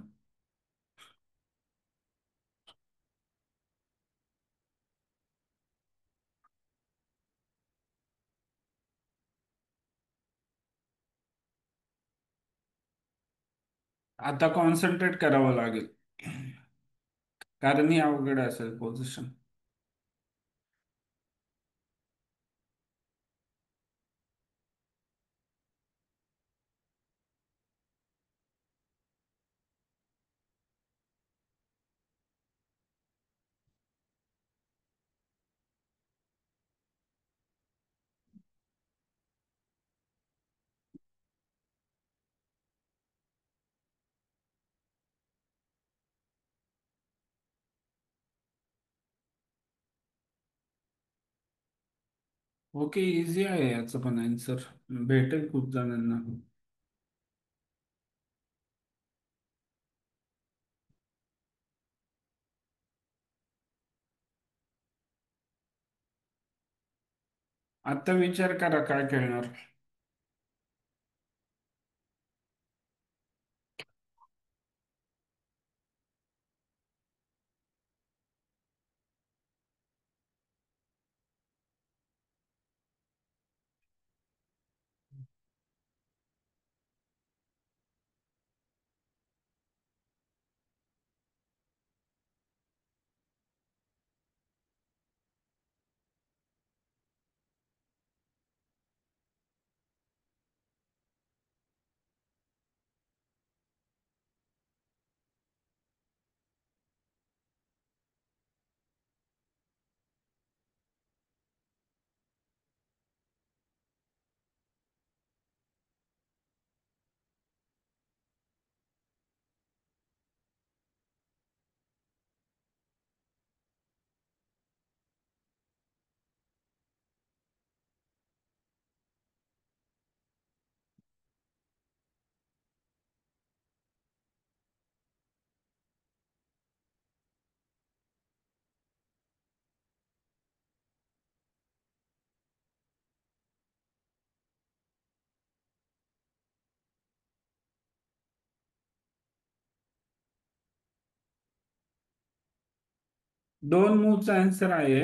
आता कॉन्सन्ट्रेट करावं लागेल, कारण ही अवघड असेल पोझिशन. ओके, इझी आहे याचं पण आन्सर, भेटेल खूप जणांना. आता विचार करा काय खेळणार. दोन मूवचा आन्सर आहे.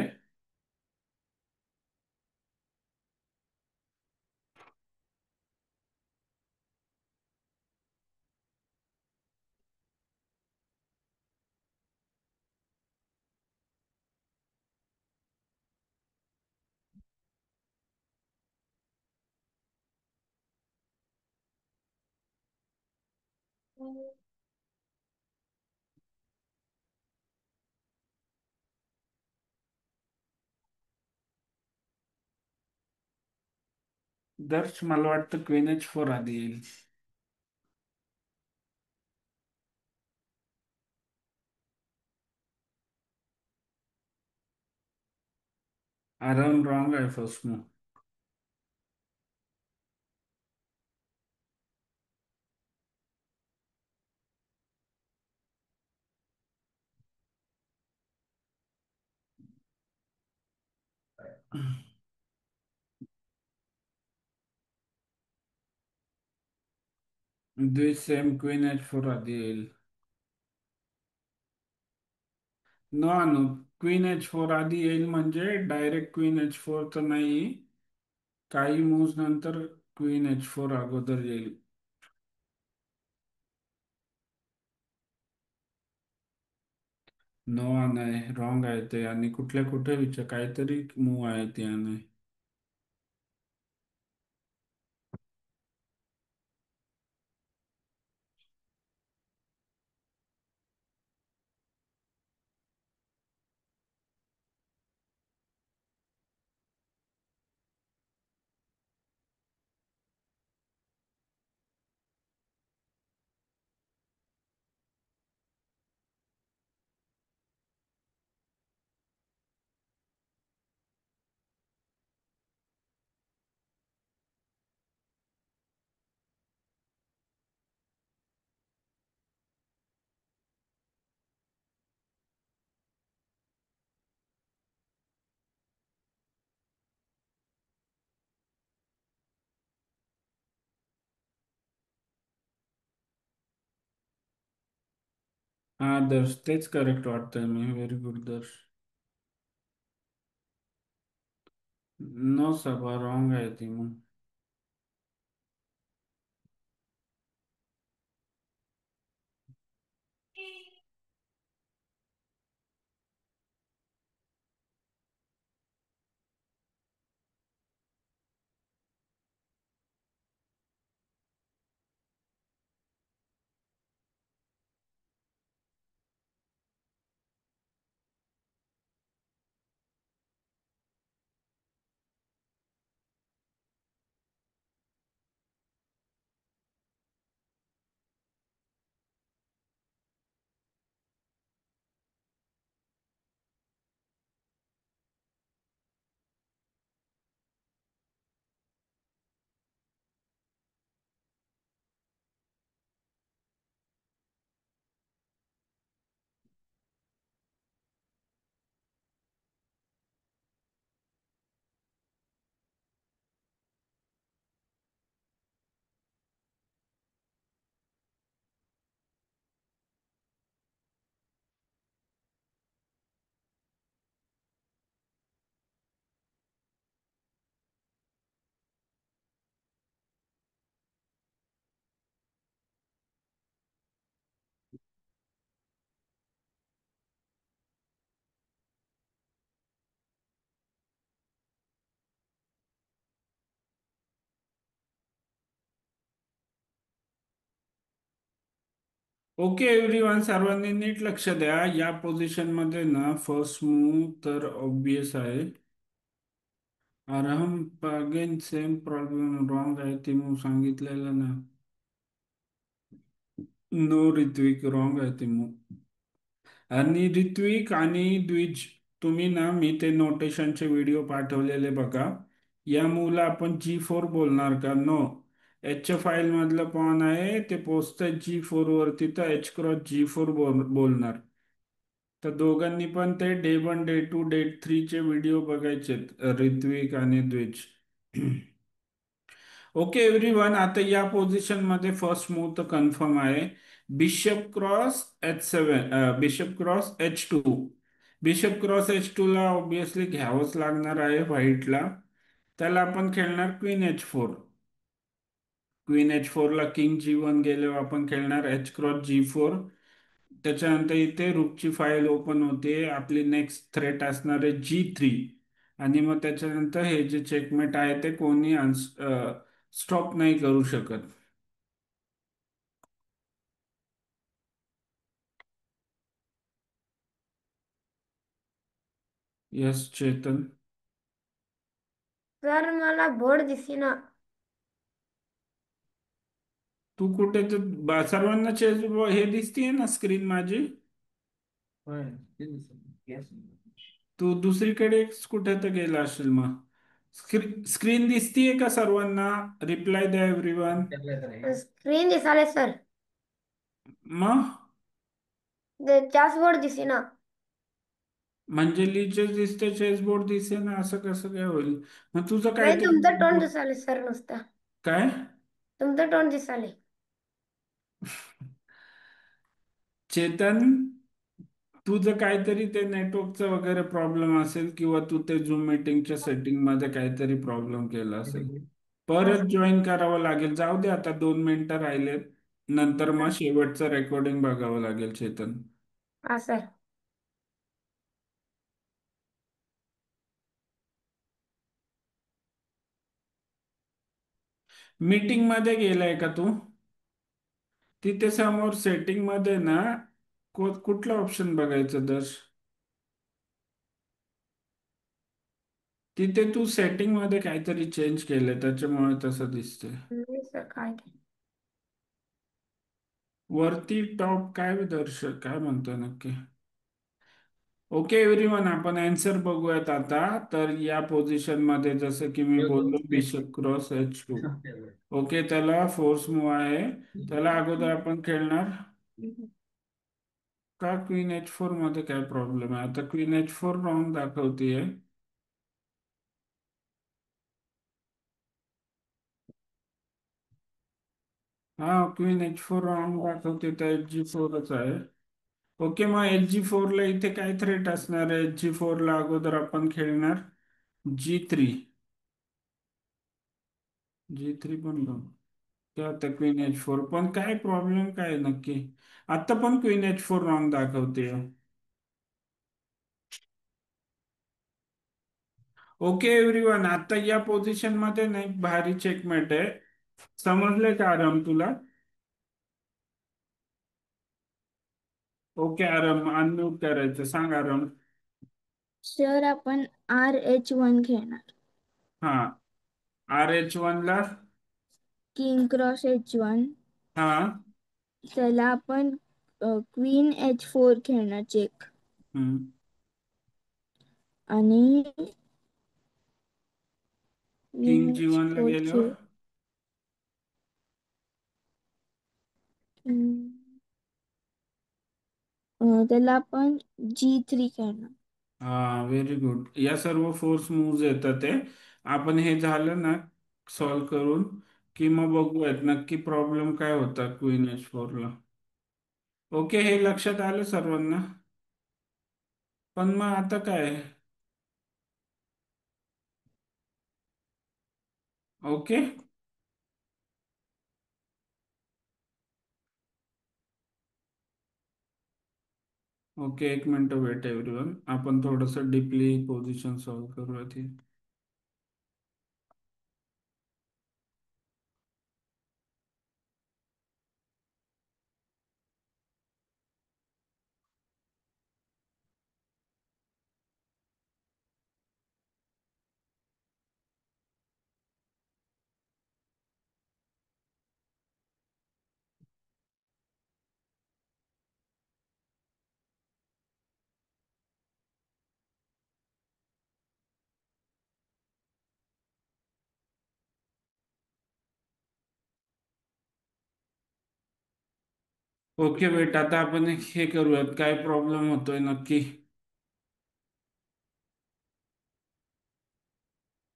दर्श मला वाटतं क्वीन एच फोर आधी येईल. अराउंड रॉंग आहे फर्स्ट मूव. द्विज सेम क्वीन एच फोर आधी येईल. नो अनु, क्वीन एच फोर आधी येईल म्हणजे डायरेक्ट क्वीन एच फोर तर नाही. काही मूव्स नंतर क्वीन एच फोर अगोदर येईल. नो नाही, रॉंग आहे ते. आणि कुठल्या कुठे विचार काहीतरी मूव आहे ते आणि हा दर्श, तेच करेक्ट वाटतंय मी. व्हेरी गुड दर्श. नो सबा, रॉंग आहे ती मग. ओके एव्हरीवन, सर्वांनी नीट लक्ष द्या. या पोझिशन मध्ये ना फर्स्ट मूव तर ऑब्विस आहे. Arham, again same problem, wrong आहे ती मूव सांगितलेलं ना. नो ऋत्विक, रॉंग आहे ती मूव. आणि ऋत्विक आणि द्विज, तुम्ही ना मी ते नोटेशनचे व्हिडिओ पाठवलेले बघा. या मूवला आपण G4 बोलणार का? नो. एच फाईल मधलं पॉन आहे ते पोचतंय G4 वरती, तर H×G4 बोलणार. तर दोघांनी पण ते डे 1, डे 2, डे 3 चे व्हिडिओ बघायचेत, ऋत्विक आणि द्विज. ओके एव्हरीवन, आता या पोझिशन मध्ये फर्स्ट मूव तर कन्फर्म आहे. Bishop cross H7, bishop cross H2. Bishop cross H2 ला ऑब्विसली घ्यावंच लागणार आहे व्हाईटला. त्याला आपण खेळणार क्वीन H4. क्वीन H4 ला किंग G1 गेल्यावर आपण खेळणार H क्रॉस G4. त्याच्यानंतर इथे रूकची फाईल ओपन होते, आपली नेक्स्ट थ्रेट असणार आहे G3. आणि मग त्याच्यानंतर हे जे चेकमेट आहे ते कोणी स्टॉप नाही करू शकत. यस चेतन. सर मला बोर्ड दिसेना. तू कुठे तर सर्वांना चेस हे दिसतीये ना स्क्रीन माझी. तू दुसरीकडे कुठे तर गेला असेल मग. स्क्रीन दिसतीये का सर्वांना? रिप्लाय द्या एव्हरीवन. स्क्रीन दिसाले सर. मग चॅस बोर्ड दिसेना. म्हणजे लिचेस दिसते चेसबोर्ड दिसे ना, असं कसं काय होईल? मग तुझं नाही काहीतरी तुमचं तोंड दिसाले सर नुसतं. काय? तुमचं तोंड दिसाले. चेतन, तुझं काहीतरी ते नेटवर्कचं वगैरे प्रॉब्लेम असेल, किंवा तू ते झूम मीटिंगच्या सेटिंग मध्ये काहीतरी प्रॉब्लेम केला असेल. हा परत जॉईन करावं लागेल. जाऊ दे, आता 2 मिनिटं राहिलेत. नंतर मग शेवटचं रेकॉर्डिंग बघावं लागेल चेतन. हा सर. मीटिंग मध्ये गेलाय का तू? तिथे समोर सेटिंग मध्ये ना, कुठलं ऑप्शन बघायचं दर्श? तिथे तू सेटिंग मध्ये काहीतरी चेंज केलंय त्याच्यामुळे तसं दिसतंय. नाही सर काय ते. वरती टॉप काय दर्शक काय म्हणतोय नक्की? ओके एव्हरीवन, आपण आन्सर बघूयात आता. तर या पोझिशन मध्ये जसं की मी बोललो, बिशप क्रॉस H2. ओके, त्याला फोर्स मूव आहे. त्याला अगोदर आपण खेळणार का क्वीन H4 मध्ये काय प्रॉब्लेम आहे? आता क्वीन H4 रॉंग दाखवतीये. हा, क्वीन H4 रॉंग दाखवते, तर H G4च आहे. ओके, मग H G4 ला इथे काय थ्रेट असणार आहे? H G4 ला अगोदर आपण खेळणार G3. G3 पण बघ. त्या आता क्वीन H4 पण काय प्रॉब्लेम काय आहे नक्की? आता पण क्वीन H4 रॉंग दाखवते. ओके एव्हरीवन, आता या पोझिशन मध्ये ना एक भारी चेकमेट आहे. समजलंय का आराम तुला? ओके आराम, अनम्यूट करायचं, सांग आराम. सर आपण RH1 खेळणार. हा, RH1 ला. King cross H1. हा. त्याला आपण क्वीन H4 खेळणार चेक. हम्म. आणि क्वीन किंग G1 ला H4 गेल्यावर. त्याला आपण G3 खेळणार. हा, व्हेरी गुड. या सर्व फोर्स मूव्ज येतात ते. आपण हे झालं ना सॉल्व करून, की मग बघूयात नक्की प्रॉब्लेम काय होता क्वीन H4 ला. ओके, हे लक्षात आलं सर्वांना? पण मग आता काय? ओके. ओके, एक मिनिट वेट एव्हरीवन, आपण थोडंसं डीपली पोझिशन सॉल्व करूयात ही. ओके वेट, आता आपण हे करूयात, काय प्रॉब्लेम होतोय नक्की.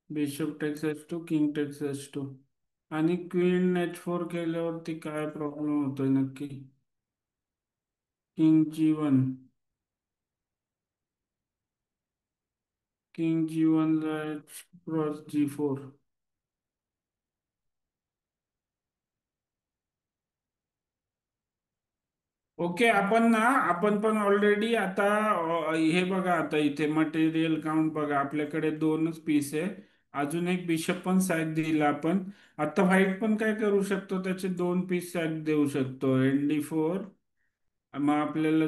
Bishop text H2, king text H2, आणि क्वीन H4 केल्यावरती काय प्रॉब्लेम होतोय नक्की? King G1. King G1 cross G4. Okay, आपण पण ऑलरेडी आता हे बघा, आता इथे मटेरियल काउंट बघा, आपल्याकडे दोनच पीस आहे. अजून एक बिशप पण साईड दिला आपण. आता व्हाईट पण काय करू शकतो, त्याचे दोन पीस साईड देऊ शकतो, ND4. मग आपल्याला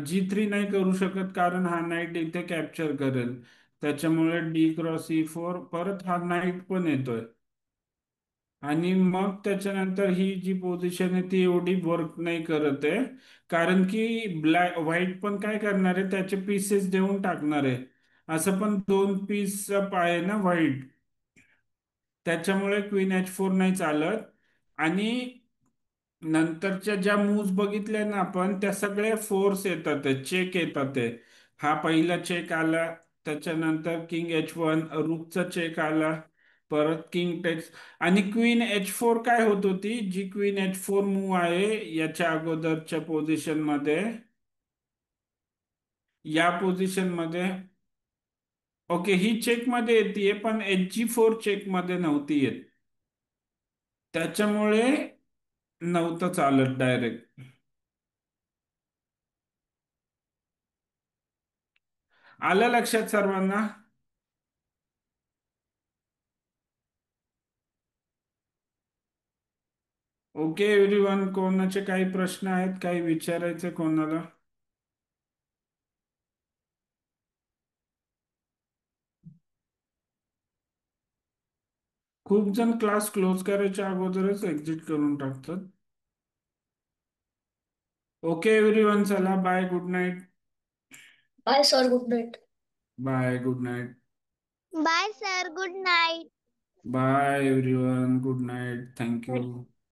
G3 नाही करू शकत, कारण हा नाईट इथे कॅप्चर करेल. त्याच्यामुळे D क्रॉस E4, परत हा नाईट पण येतोय. आणि मग त्याच्यानंतर ही जी पोझिशन आहे ती एवढी वर्क नाही करत आहे, कारण की व्हाईट पण काय करणार आहे, त्याचे पीसेस देऊन टाकणार आहे. असं पण दोन पीस आहे ना व्हाईट, त्याच्यामुळे क्वीन H4 नाही चालत. आणि नंतरच्या ज्या मूव्स बघितल्या ना आपण, त्या सगळ्या फोर्स येतात, चेक येतात आहे. हा पहिला चेक आला, त्याच्यानंतर किंग H1, रूकचा चेक आला, परत किंग टेक्स. आणि क्वीन H4 काय होत होती, जी क्वीन H4 मूव आहे याच्या अगोदरच्या पोझिशन मध्ये, या पोझिशन मध्ये. ओके, ही चेक मध्ये येते, पण H4 चेक मध्ये नव्हती येत. त्याच्यामुळे नव्हतं चालत डायरेक्ट. आलं लक्षात सर्वांना? ओके एव्हरीवन, कोणाचे काही प्रश्न आहेत, काही विचारायचे कोणाला? खूप जण क्लास क्लोज करायच्या अगोदरच एक्झिट करून टाकतात. ओके एव्हरीवन, चला bye, good night. Bye sir, good night. Bye, good night. Bye sir, good night. Bye everyone, good night, thank you.